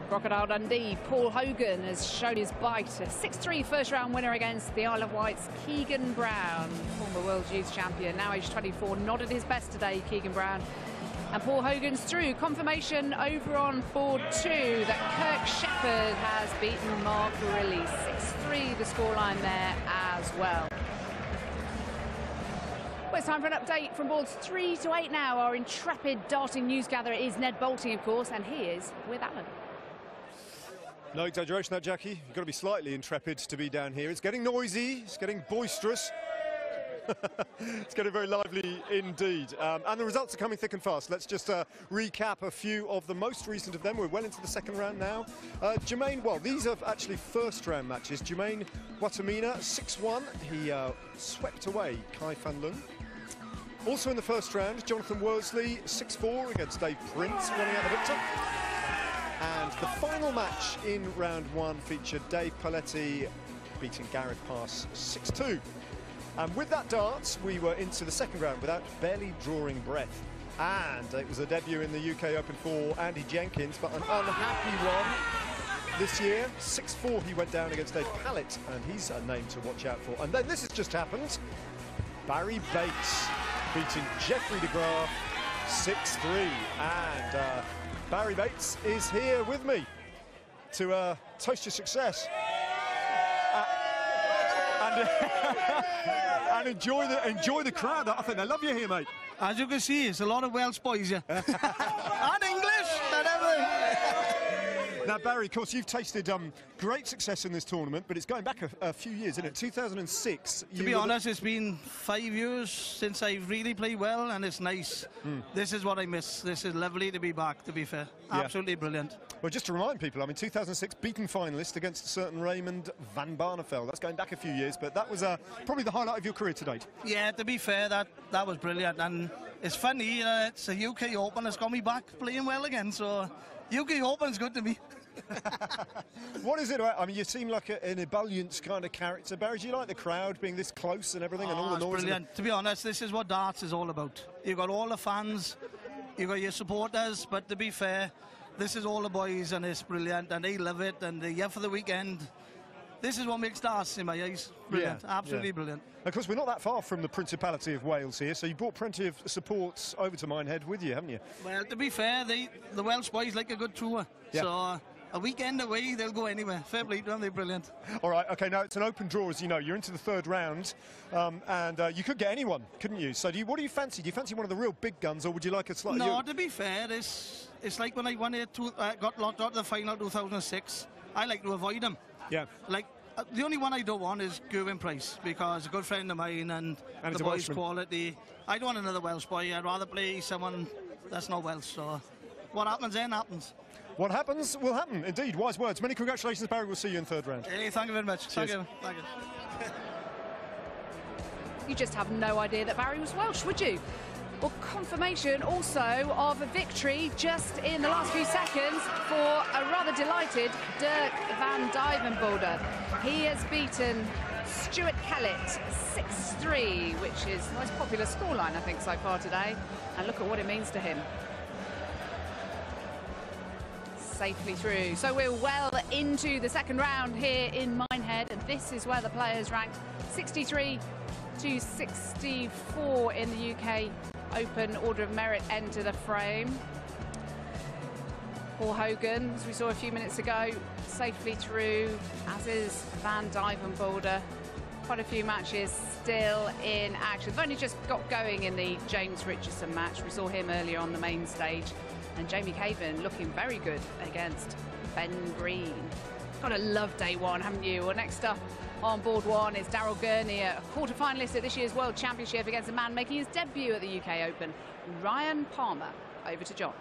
Crocodile Dundee, Paul Hogan has shown his bite. A 6-3 first-round winner against the Isle of Wight's Keegan Brown, former World Youth Champion, now aged 24, not at his best today, Keegan Brown. And Paul Hogan's through. Confirmation over on board 2 that Kirk Shepherd has beaten Mark Riley. 6-3 the scoreline there as well. Well, it's time for an update from boards 3 to 8 now. Our intrepid darting news gatherer is Ned Bolting, of course, and he is with Alan. No exaggeration, that, Jackie. You've got to be slightly intrepid to be down here. It's getting noisy, it's getting boisterous. It's getting very lively indeed. And the results are coming thick and fast. Let's just recap a few of the most recent of them. We're well into the second round now. Jermaine, well, these are actually first round matches. Jermaine Watamina, 6-1. He swept away Kai Fan Lung. Also in the first round, Jonathan Worsley, 6-4 against Dave Prince, running out the victor. And the final match in round 1 featured Dave Paletti beating Gareth Pass 6-2. And with that darts, we were into the second round without barely drawing breath. And it was a debut in the UK Open for Andy Jenkins, but an unhappy one this year. 6-4 he went down against Dave Pallett, and he's a name to watch out for. And then this has just happened. Barry Bates beating Jeffrey de Graaf 6-3. And Barry Bates is here with me to toast your success and enjoy the crowd. I think they love you here, mate. As you can see, it's a lot of Welsh boys here. And English and everything. Now, Barry, of course, you've tasted great success in this tournament, but it's going back a few years, isn't it? 2006. To be honest, it's been 5 years since I've really played well, and it's nice. This is what I miss. This is lovely to be back, to be fair. Yeah. Absolutely brilliant. Well, just to remind people, I mean, 2006 beaten finalist against a certain Raymond van Barneveld. That's going back a few years, but that was probably the highlight of your career to date. Yeah, to be fair, that was brilliant. And it's funny, it's a UK Open that's got me back playing well again, so UK Open's good to me. What is it about? I mean, you seem like an ebullient kind of character, Barry. Do you like the crowd being this close and everything, and all the noise? Brilliant. To be honest, this is what darts is all about. You've got all the fans, you've got your supporters, but to be fair, this is all the boys, and it's brilliant, and they love it, and they're here for the weekend. This is what makes darts in my eyes. Brilliant, yeah, absolutely brilliant. Of course, we're not that far from the Principality of Wales here, so you brought plenty of supports over to Minehead with you, haven't you? Well, to be fair, the Welsh boys like a good tour, so a weekend away, they'll go anywhere. Fair play to them, they're brilliant. All right, OK, now it's an open draw, as you know. You're into the third round, and you could get anyone, couldn't you? So what do you fancy? Do you fancy one of the real big guns, or would you like a slightly... No, to be fair, it's like when I won it, got locked out of the final 2006. I like to avoid them. Yeah. Like, the only one I don't want is Gerwyn Price, because a good friend of mine, and the boys' quality. I don't want another Welsh boy. I'd rather play someone that's not Welsh. So what happens then happens. What happens will happen, indeed. Wise words. Many congratulations, Barry. We'll see you in third round. Hey, thank you very much. Cheers. Thank you. Thank you. You just have no idea that Barry was Welsh, would you? Well, confirmation also of a victory just in the last few seconds for a rather delighted Dirk van Dijvenbode. He has beaten Stuart Kellett 6-3, which is the most popular scoreline, I think, so far today. And look at what it means to him. Safely through. So we're well into the second round here in Minehead, and this is where the players ranked 63 to 64 in the UK Open order of merit enter the frame. Paul Hogan, as we saw a few minutes ago, safely through, as is Van Dijvenbode. Quite a few matches still in action. They've only just got going in the James Richardson match. We saw him earlier on the main stage. And Jamie Caven looking very good against Ben Green. Gotta love day one, haven't you? Well, next up on board 1 is Daryl Gurney, a quarter-finalist at this year's World Championship against a man making his debut at the UK Open, Ryan Palmer. Over to John.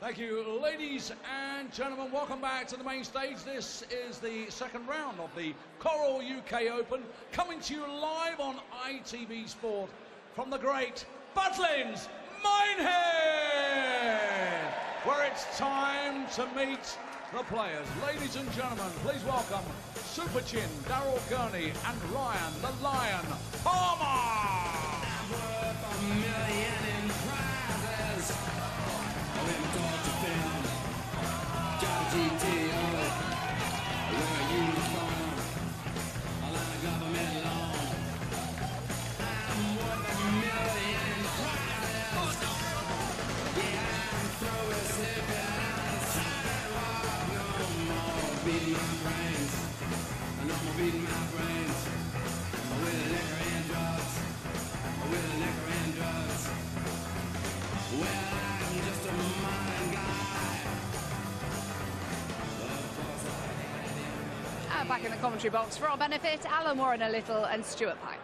Thank you, ladies and gentlemen. Welcome back to the main stage. This is the second round of the Coral UK Open, coming to you live on ITV Sport from the great Butlins Minehead, where it's time to meet the players. Ladies and gentlemen, please welcome Super Chin, Daryl Gurney, and Ryan the Lion Palmer. back in the commentary box for our benefit. Alan Warren a little and Stuart Pack.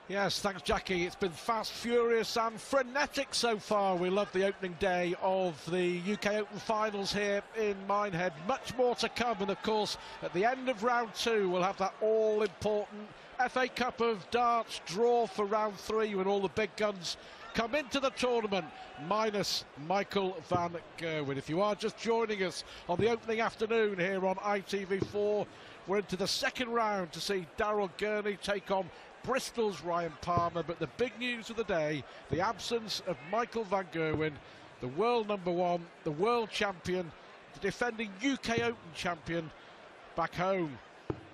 Yes, thanks, Jackie. It's been fast, furious and frenetic so far. We love the opening day of the UK Open finals here in Minehead. Much more to come, and of course, at the end of round 2, we'll have that all-important FA Cup of Darts draw for round 3 when all the big guns come into the tournament, minus Michael van Gerwen. If you are just joining us on the opening afternoon here on ITV4, we're into the second round to see Daryl Gurney take on Bristol's Ryan Palmer. But the big news of the day, the absence of Michael van Gerwen, the world #1, the world champion, the defending UK Open champion, back home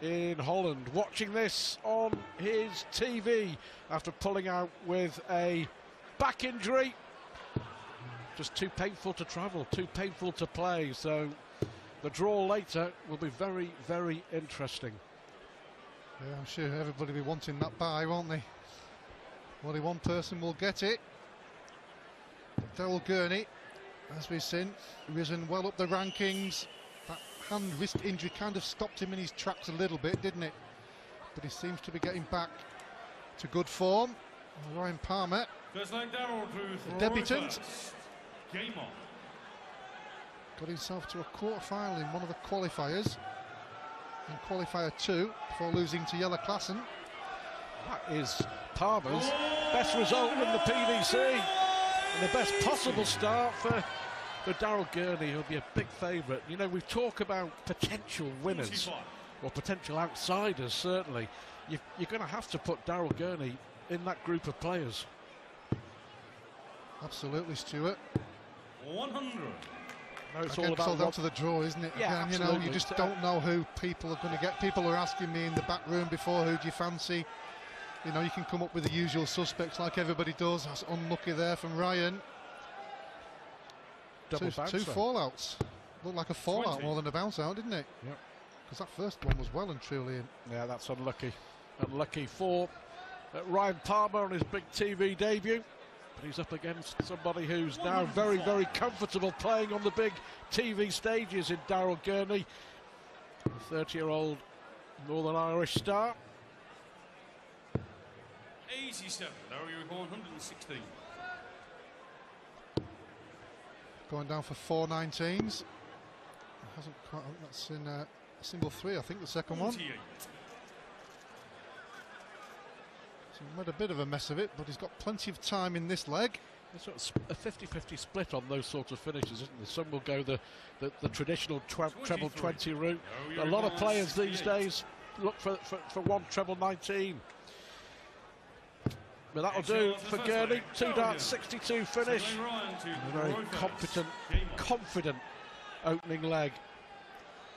in Holland, watching this on his TV after pulling out with a back injury. Just too painful to travel, too painful to play, so the draw later will be very, very interesting. Yeah, I'm sure everybody will be wanting that bye, won't they? Only one person will get it. Daryl Gurney, as we've seen, risen well up the rankings. That hand-wrist injury kind of stopped him in his tracks a little bit, didn't it? But he seems to be getting back to good form. Ryan Palmer, just like Daryl drew, the debutant, game on. Got himself to a quarter-final in one of the qualifiers, in qualifier 2, before losing to Jelle Klassen. That is Palmer's best result in the PDC, and the best possible start for Daryl Gurney, who'll be a big favourite. You know, we talk about potential winners, or potential outsiders, certainly. You're going to have to put Daryl Gurney in that group of players. Absolutely, Stuart. 100. No, it's Again, all about down to the draw, isn't it? Yeah, Again, you know, you just don't know who people are going to get. People are asking me in the back room before, who do you fancy? You know, you can come up with the usual suspects like everybody does. That's unlucky there from Ryan. Double two fallouts. Looked like a fallout 20. more than a bounce out, didn't it? Yep. Because that first one was well and truly in. Yeah, that's unlucky. Unlucky for Ryan Palmer on his big TV debut. But he's up against somebody who's now very, very comfortable playing on the big TV stages in Daryl Gurney, the 30-year-old Northern Irish star. 87. Now you're going 116. Going down for 419s. Hasn't quite. That's in single 3, I think, the second one. 48. So he made a bit of a mess of it, but he's got plenty of time in this leg. It's sort of a 50-50 split on those sorts of finishes, isn't there? Some will go the traditional treble 20 route. A lot of players these days look for one treble 19. But that'll do for Gurney. 2 darts, 62 finish. A very confident opening leg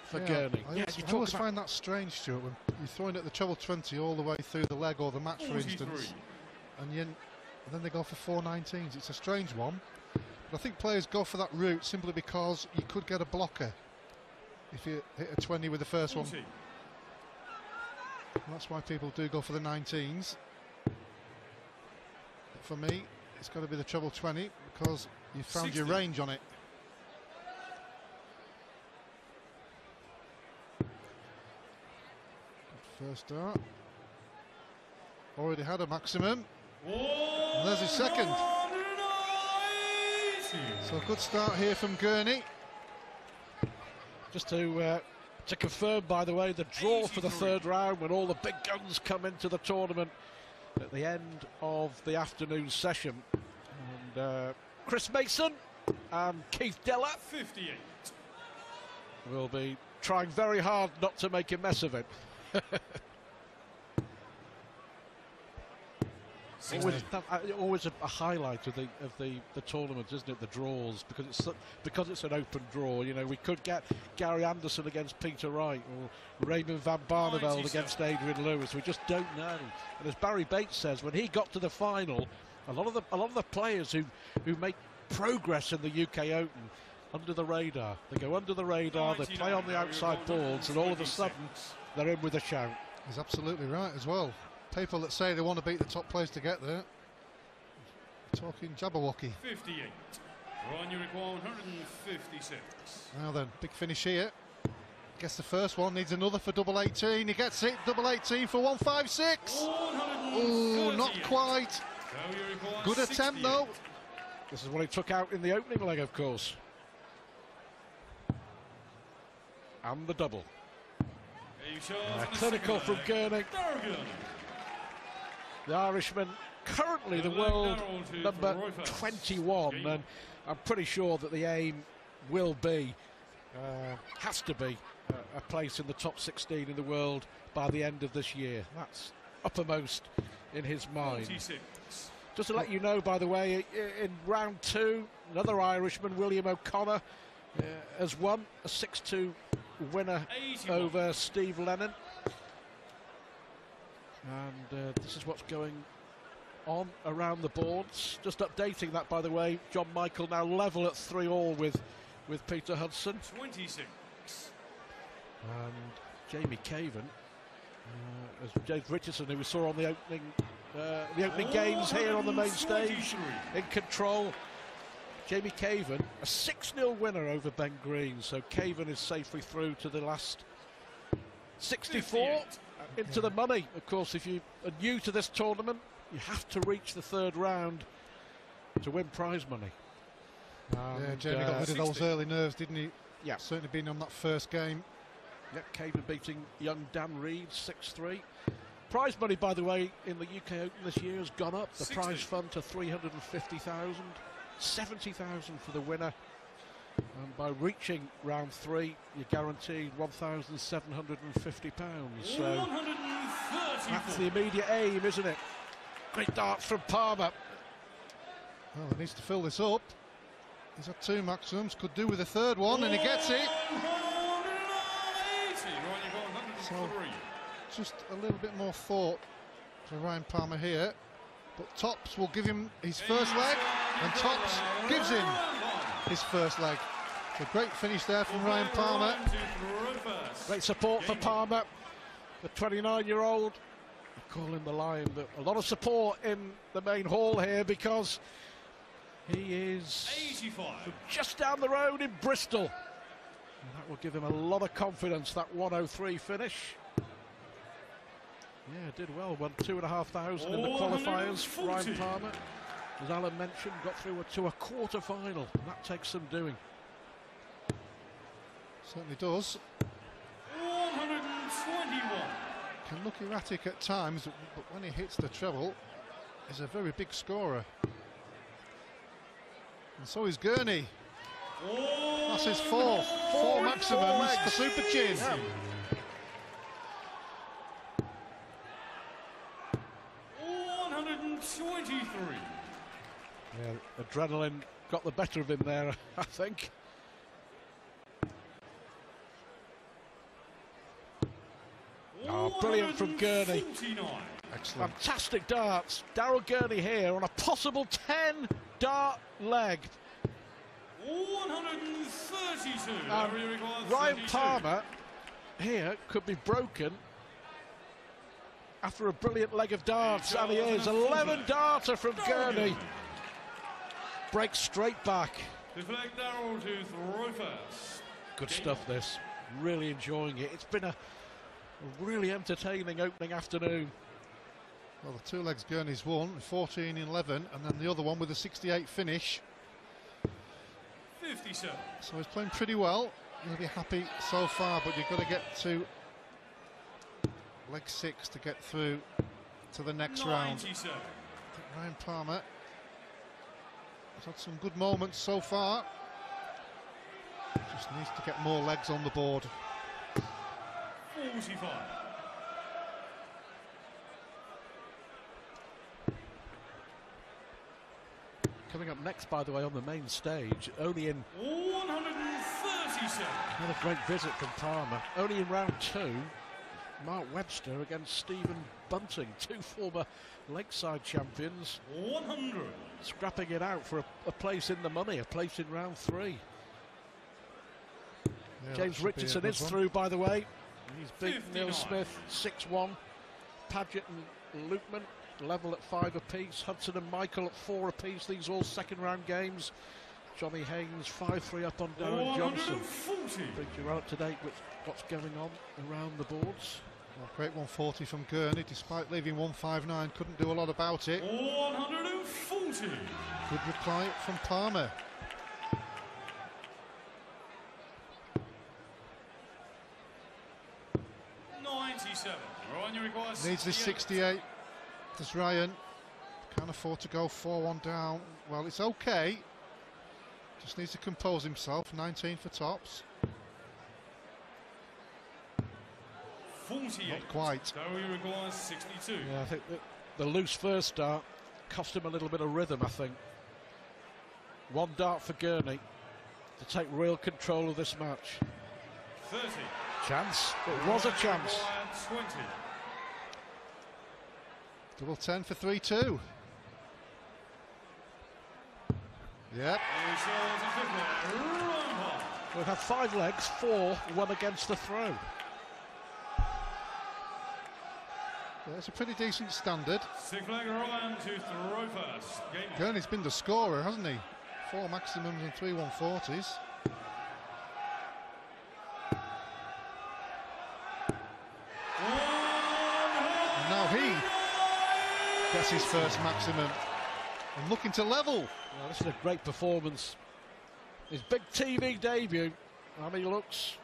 for Gurney. I always find that strange, Stuart, when you're throwing at the treble 20 all the way through the leg or the match, for instance, and then they go for 419s. It's a strange one. But I think players go for that route simply because you could get a blocker if you hit a 20 with the first one. And that's why people do go for the 19s. But for me, it's got to be the treble 20 because you found 60. your range on it. First dart. Already had a maximum. And there's his second. So a good start here from Gurney. Just to confirm, by the way, the draw for the third round when all the big guns come into the tournament at the end of the afternoon session. And Chris Mason and Keith Deller 58. will be trying very hard not to make a mess of it. Always a highlight of the tournament, isn't it? The draws, because it's an open draw. You know, we could get Gary Anderson against Peter Wright or Raymond van Barneveld against Adrian Lewis. We just don't know. And as Barry Bates says, when he got to the final, a lot of the players who make progress in the UK Open under the radar. They go under the radar. They play on the outside boards, and all of a sudden they're in with a shout. He's absolutely right as well. People that say they want to beat the top players to get there, talking Jabberwocky. 58. Ron, you require 156. Now then, big finish here. Gets the first one, needs another for double 18. He gets it, double 18 for 156. Oh, not quite. Good attempt though. This is what he took out in the opening leg, of course. And the double. Clinical from Gurney. The Irishman, currently the world number 21, and I'm pretty sure that the aim will be, has to be, a place in the top 16 in the world by the end of this year. That's uppermost in his mind. 46. Just to let you know, by the way, in round 2, another Irishman, William O'Connor, has won a 6-2 winner 81. over Steve Lennon. And this is what's going on around the boards. Just updating that, by the way, John Michael now level at 3-all with Peter Hudson. 26. And Jamie Caven, as James Richardson, who we saw on the opening games here on the main stage, in control. Jamie Caven, a 6-0 winner over Ben Green, so Caven is safely through to the last 64 into the money. Of course, if you are new to this tournament, you have to reach the 3rd round to win prize money. Yeah, Jamie got rid of those early nerves, didn't he? Yeah. Certainly been on that first game. Yeah, Caven beating young Dan Reed 6-3. Prize money, by the way, in the UK Open this year has gone up. The 60. prize fund to 350,000, 70,000 for the winner. And by reaching round 3, you're guaranteed £1,750. So 134. that's the immediate aim, isn't it? Great darts from Palmer. Well, he needs to fill this up. He's had 2 maximums, could do with a 3rd one, and he gets it. 180. Right, you've got 103. Just a little bit more thought for Ryan Palmer here, but Tops will give him his first leg, and Tops gives him his first leg. It's a great finish there from Ryan Palmer. Great support for Palmer, the 29-year-old. I call him the Lion, but a lot of support in the main hall here because he is 85. just down the road in Bristol. And that will give him a lot of confidence, that 103 finish. Yeah, did well, won 2,500 in the qualifiers. Ryan Palmer, as Alan mentioned, got through to a quarter final, and that takes some doing. Certainly does. 121. Can look erratic at times, but when he hits the treble, he's a very big scorer. And so is Gurney. That's his 4 maximums for Super Chin. Yeah. Yeah, adrenaline got the better of him there, I think. Oh, brilliant from Gurney. 49. Excellent. Fantastic darts. Daryl Gurney here on a possible 10-dart leg. 132. Ryan Palmer here could be broken after a brilliant leg of darts, and he is. 11-darter from Gurney. Breaks straight back. Deflect Darrell to throw first. Good stuff, this. Really enjoying it. It's been a really entertaining opening afternoon. Well, the 2 legs Gurney's won, 14-11, and then the other one with a 68 finish. 57. So he's playing pretty well. He'll be happy so far, but you've got to get to leg 6 to get through to the next round. 97. Ryan Palmer has had some good moments so far. Just needs to get more legs on the board. 45. Coming up next, by the way, on the main stage, only in 137. another great visit from Palmer. Only in round 2, Mark Webster against Stephen Bunting, 2 former Lakeside champions. 100. Scrapping it out for a place in the money, a place in round 3. Yeah, James Richardson is through, by the way. He's beat 59. Neil Smith 6-1. Padgett and Lukeman level at 5 apiece. Hudson and Michael at 4 apiece. These all second round games. Johnny Haynes 5-3 up on Darren Johnson. 140. Brings you right up to date with what's going on around the boards. Well, great 140 from Gurney, despite leaving 159, couldn't do a lot about it. 140. Good reply from Palmer. Ryan, you require Needs this 68. Does Ryan. Can't afford to go 4-1 down. Well, it's okay. Just needs to compose himself. 19 for tops. 48. Not quite. You require 62. Yeah, I think the loose first dart cost him a little bit of rhythm, I think. One dart for Gurney to take real control of this match. 30. Chance. It was a chance. 20. Double 10 for 3-2. Yep. We've had 5 legs, 4 won against the throw. Yeah, it's a pretty decent standard. 6 leg Ryan to throw first. Game on. Gurney's been the scorer, hasn't he? 4 maximums and 3 140s. And now he gets his first maximum and looking to level. Well, this is a great performance. His big TV debut, and he looks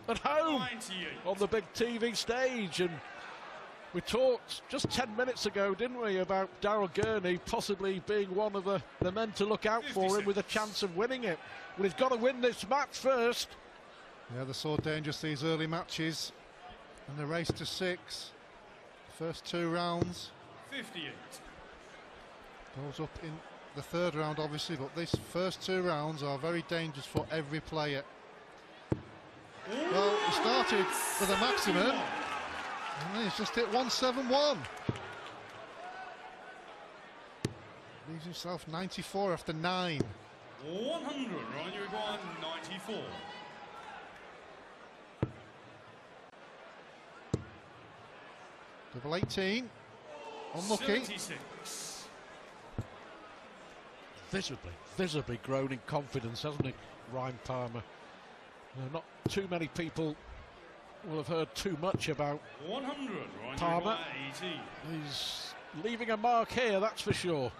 at home 98. on the big TV stage. And we talked just 10 minutes ago, didn't we, about Daryl Gurney possibly being one of the men to look out for him with a chance of winning it. Well, he's got to win this match first. Yeah, they're so dangerous, these early matches. And the race to 6. First 2 rounds. 58. Goes up in the 3rd round, obviously, but these first 2 rounds are very dangerous for every player. Well, he started with a maximum, and then he's just hit 171. Leaves himself 94 after 9. 100. Ryan, you require 94. Double 18. Unlucky. 76. Visibly grown in confidence, hasn't he, Ryan Palmer? Not too many people will have heard too much about 100. Ryan, Palmer. 80. He's leaving a mark here, that's for sure.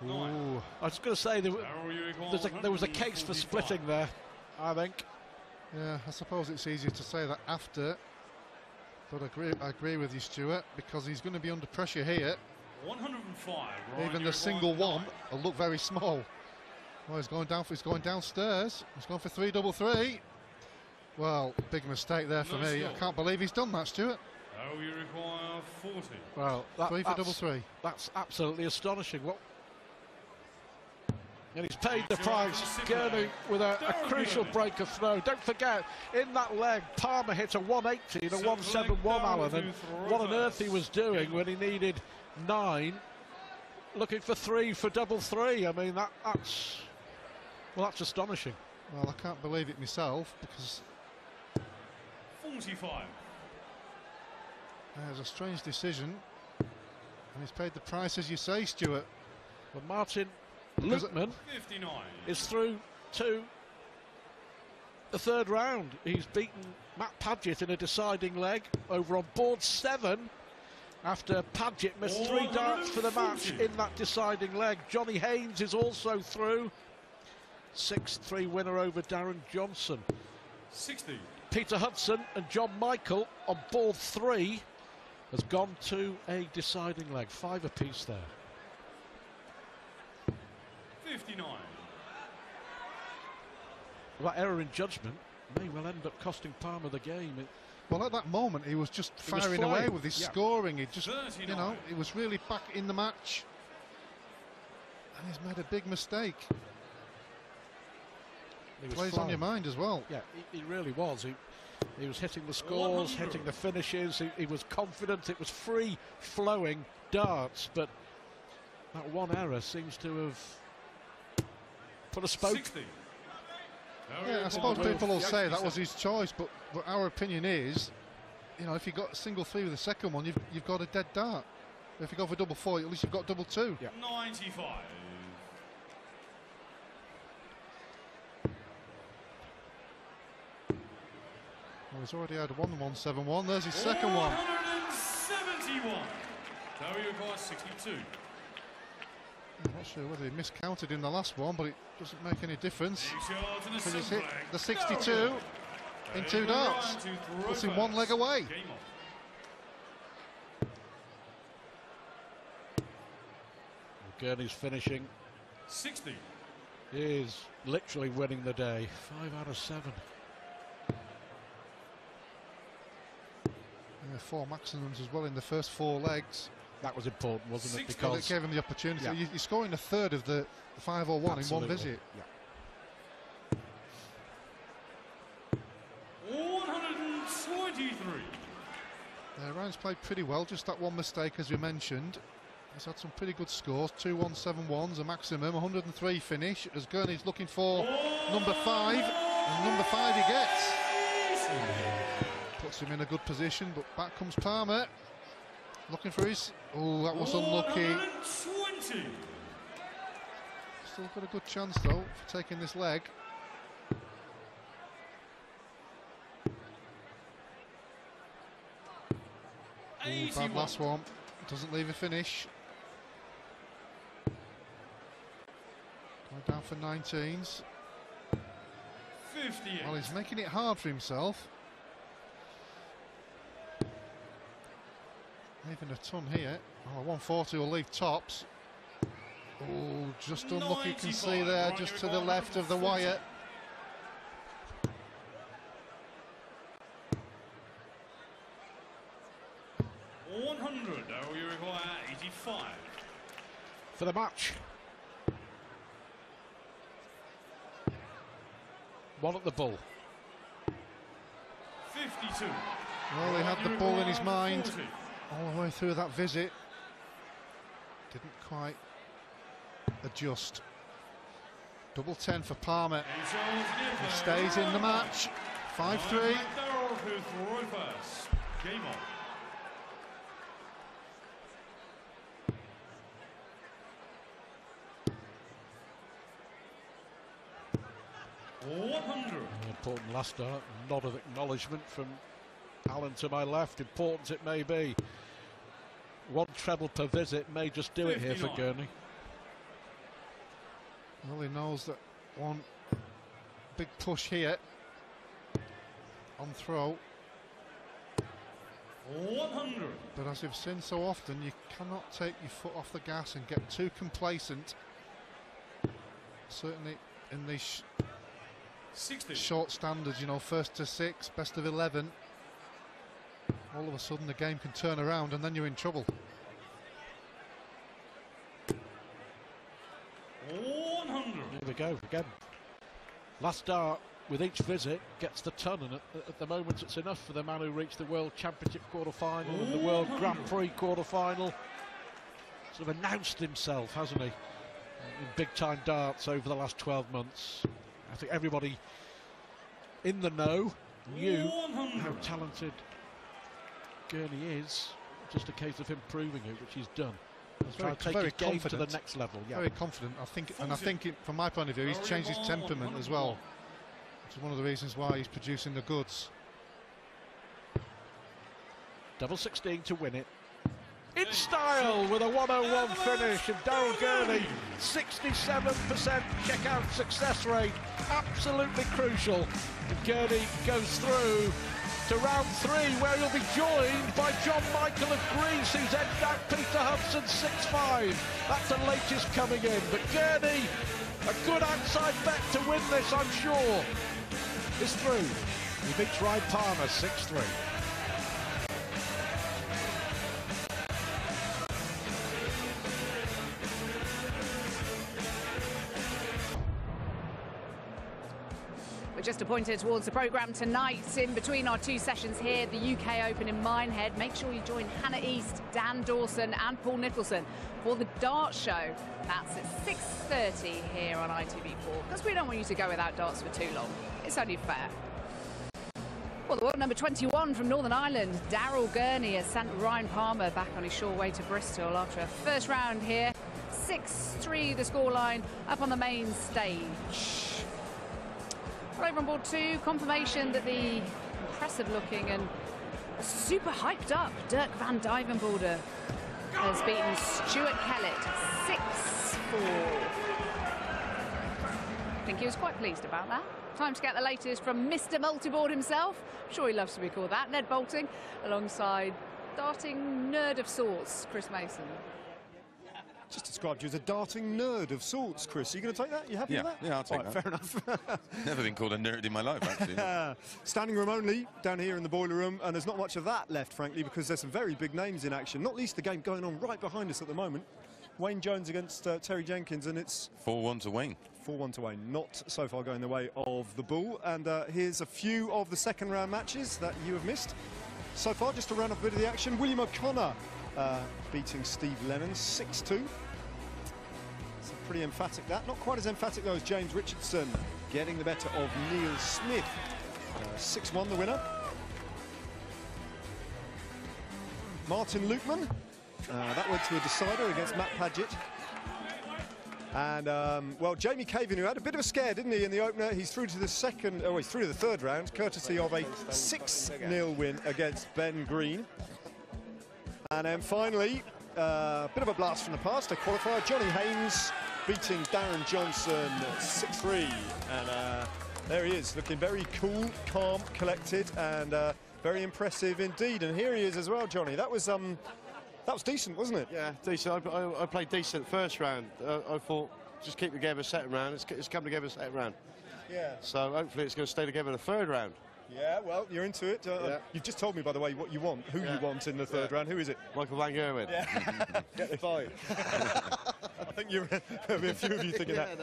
Ooh. I was going to say there was a case for splitting there, I think. Yeah, I suppose it's easier to say that after, but I agree with you, Stuart, because he's going to be under pressure here. 105. Even the single one will look very small. Well, he's going downstairs. He's going for 3-3-3. Well, big mistake there for me. I can't believe he's done that, Stuart. Oh, you require 40. Well, 3 for double 3. That's absolutely astonishing. What? And he's paid the price. Gurney with a crucial break of throw. Don't forget, in that leg, Palmer hit a 180 and a 171, Alan. And what on earth he was doing when he needed 9, looking for 3 for double 3. I mean, that's astonishing. Well, I can't believe it myself, because 45. there's a strange decision. And he's paid the price, as you say, Stuart. Well, Martin Lukeman 59. is through to the 3rd round. He's beaten Matt Padgett in a deciding leg over on board 7 after Padgett missed 3 darts for the match in that deciding leg. Johnny Haynes is also through. 6-3 winner over Darren Johnson. 60. Peter Hudson and John Michael on board 3 has gone to a deciding leg. 5 apiece there. 59. That error in judgment may well end up costing Palmer the game. Well, at that moment, he was just was firing flying. away with his scoring. He just, 39. you know, he was really back in the match. And he's made a big mistake. Plays on your mind as well. Yeah, he really was. He was hitting the scores, hitting the finishes. He was confident. It was free-flowing darts, but that one error seems to have put a spoke. 60. Yeah, I suppose people will say that was his choice, but our opinion is, you know, if you got a single 3 with the second one, you've got a dead dart. If you go for double 4, at least you've got double 2. Yeah. 95. Well, he's already had 1-1-7-1. There's his second one. 171. So he requires 62. I'm not sure whether he miscounted in the last one, but it doesn't make any difference. 6 yards and a Because he's silver hit flag. the 62 in 2 darts. Puts him 1 leg away. Game on. Gurney's finishing 60. is literally winning the day. 5 out of 7. Yeah, 4 maximums as well in the first 4 legs. That was important, wasn't it? 60. Well, it Because gave him the opportunity. Yeah. You're scoring a third of the 5 or 1 in one Absolutely. visit. Yeah. 123. Ryan's played pretty well, just that one mistake as we mentioned. He's had some pretty good scores, 2-1-7-1s, a maximum, 103 finish, as Gurney's looking for number 5, and number 5 he gets. Puts him in a good position, but back comes Palmer, looking for his, oh, that was unlucky. 120. Still got a good chance though, for taking this leg. Ooh, bad 81. last one, doesn't leave a finish. Going down for 19s. 58. Well, he's making it hard for himself. Leaving a ton here. Oh, 140 will leave tops. Oh, just unlucky, you can see 95, there, right, just you to the require left of the 140. wire. You require 85. for the match. 1 at the bull. 52. Well, he had the You ball in his require mind 40. all the way through that visit. Didn't quite adjust. Double 10 for Palmer. He stays in the match. 5-3. Game on. An important last start. Nod of acknowledgement from Alan to my left. Important it may be. 1 treble per visit may just do it here for 59. Gurney. Well, he knows that one big push here on throw. 100. But as we've seen so often, you cannot take your foot off the gas and get too complacent. Certainly in these 60. short standards, you know, first to 6, best of 11. All of a sudden the game can turn around and then you're in trouble. 100. Here we go again. Last start with each visit gets the ton, and at the moment it's enough for the man who reached the World Championship quarter-final and the World Grand Prix quarter-final. Sort of announced himself, hasn't he, in big-time darts over the last 12 months. I think everybody in the know knew how talented Gurney is. Just a case of him proving it, which he's done. He's trying to take his game to the next level. Yeah. Very confident, I think, and I think from my point of view, he's changed his temperament as well, which is one of the reasons why he's producing the goods. Double 16 to win it. In style with a 101 finish of Daryl Gurney. 67% checkout success rate. Absolutely crucial. And Gurney goes through to round 3, where he'll be joined by John Michael of Greece, who's edged out Peter Hudson 6-5. That's the latest coming in. But Gurney, a good outside bet to win this, I'm sure, is through. He beats Ryan Palmer 6-3. We're just appointed towards the programme tonight. In between our 2 sessions here, the UK Open in Minehead. Make sure you join Hannah East, Dan Dawson and Paul Nicholson for the Dart Show. That's at 6:30 here on ITV4, because we don't want you to go without darts for too long. It's only fair. Well, the world number 21 from Northern Ireland, Daryl Gurney, has sent Ryan Palmer back on his sure way to Bristol after a first round here. 6-3 the scoreline up on the main stage. Well, over on board 2, confirmation that the impressive looking and super hyped up Dirk van Dijvenbode has beaten Stuart Kellett 6-4. I think he was quite pleased about that. Time to get the latest from Mr. Multiboard himself. I'm sure he loves to be called that. Ned Bolting, alongside darting nerd of sorts, Chris Mason. Just described you as a darting nerd of sorts, Chris. Are you going to take that? You happy with that? Yeah, I'll take that. Fair enough. Never been called a nerd in my life, actually. Standing room only down here in the boiler room, and there's not much of that left, frankly, because there's some very big names in action. Not least the game going on right behind us at the moment. Wayne Jones against Terry Jenkins, and it's 4-1 to Wayne. 4-1 to Wayne. Not so far going the way of the Bull. And here's a few of the second round matches that you have missed. So far, just to round off a bit of the action, William O'Connor beating Steve Lennon 6-2. It's pretty emphatic, that. Not quite as emphatic, though, as James Richardson getting the better of Neil Smith. 6-1 the winner. Martin Lukeman. That went to a decider against Matt Padgett. And, well, Jamie Caven, who had a bit of a scare, didn't he, in the opener, he's through to the he's through to the third round, courtesy of a 6-0 win against Ben Green. And then finally, a bit of a blast from the past, a qualifier, Johnny Haynes beating Darren Johnson 6-3. And there he is, looking very cool, calm, collected, and very impressive indeed. And here he is as well, Johnny. That was decent, wasn't it? Yeah, decent. I played decent first round. I thought, just keep together second round. It's come together second round. Yeah. So hopefully it's going to stay together in the third round. Yeah, well, you're into it. Yeah. You've just told me, by the way, what you want, who you want in the third round. Who is it? Michael Van Gerwen. Yeah. Get the fight. I think there'll be a few of you thinking that.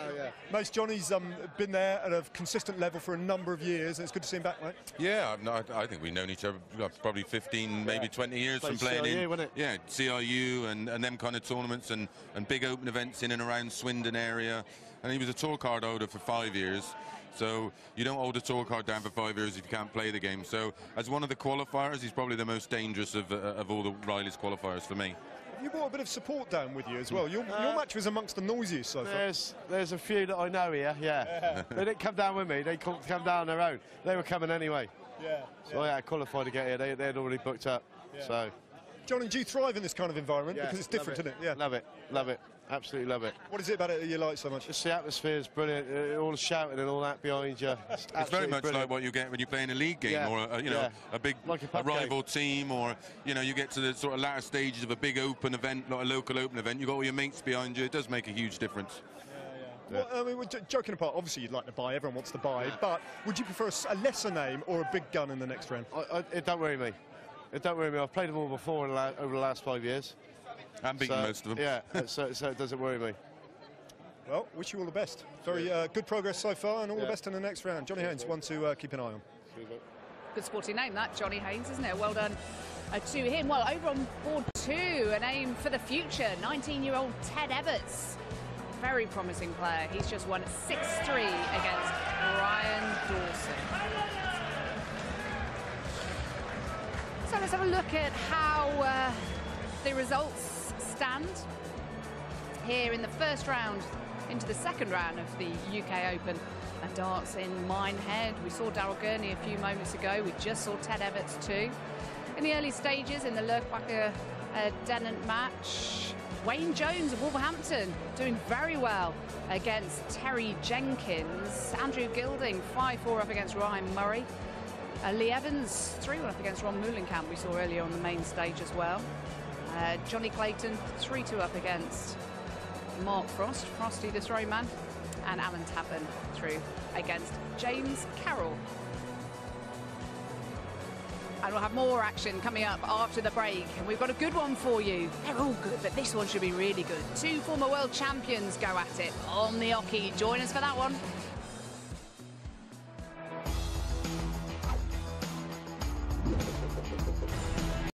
Most Johnny's been there at a consistent level for a number of years, and it's good to see him back, right? Yeah, I think we've known each other probably 15, maybe 20 years from playing CRU, in. wasn't it? Yeah, CRU and them kind of tournaments and big open events in and around Swindon area. And he was a tour card holder for 5 years. So you don't hold a tour card down for 5 years if you can't play the game. So as one of the qualifiers, he's probably the most dangerous of all the Riley's qualifiers for me. You brought a bit of support down with you as well. Your match was amongst the noisiest so far. There's a few that I know here, yeah. They didn't come down with me, they come down their own. They were coming anyway. Yeah. So I had qualified to get here, they had already booked up. Yeah. So. Johnny, do you thrive in this kind of environment? Yeah, because it's different, isn't it? Yeah. Love it, absolutely love it. What is it about it that you like so much? Just the atmosphere is brilliant, all the shouting and all that behind you. It's very much like what you get when you play in a league game or a big like a rival team, or you get to the sort of latter stages of a big open event, like a local open event. You got all your mates behind you. It does make a huge difference. Well, I mean, joking apart, obviously you'd like to buy. Everyone wants to buy, but would you prefer a lesser name or a big gun in the next round? It don't worry me. It don't worry me. I've played them all before over the last 5 years. And beaten most of them. Yeah, so it doesn't worry me. Well, wish you all the best. Very good progress so far, and all the best in the next round. Johnny Haynes, one to keep an eye on. Good sporting name, that, Johnny Haynes, isn't it? Well done to him. Well, over on board 2, a name for the future, 19-year-old Ted Everts. Very promising player. He's just won 6-3 against Brian Dawson. So let's have a look at how the results stand here in the first round into the second round of the UK Open darts in Minehead. We saw Daryl Gurney a few moments ago. We just saw Ted Everts too. In the early stages in the Lerkbacher Dennant match, Wayne Jones of Wolverhampton doing very well against Terry Jenkins. Andrew Gilding 5-4 up against Ryan Murray. Lee Evans 3-1 up against Ron Moulenkamp, we saw earlier on the main stage as well. Johnny Clayton 3-2 up against Mark Frost, Frosty the Throwman, and Alan Tappan through against James Carroll. And we'll have more action coming up after the break, and we've got a good one for you. They're all good, but this one should be really good. 2 former world champions go at it on the oche. Join us for that one.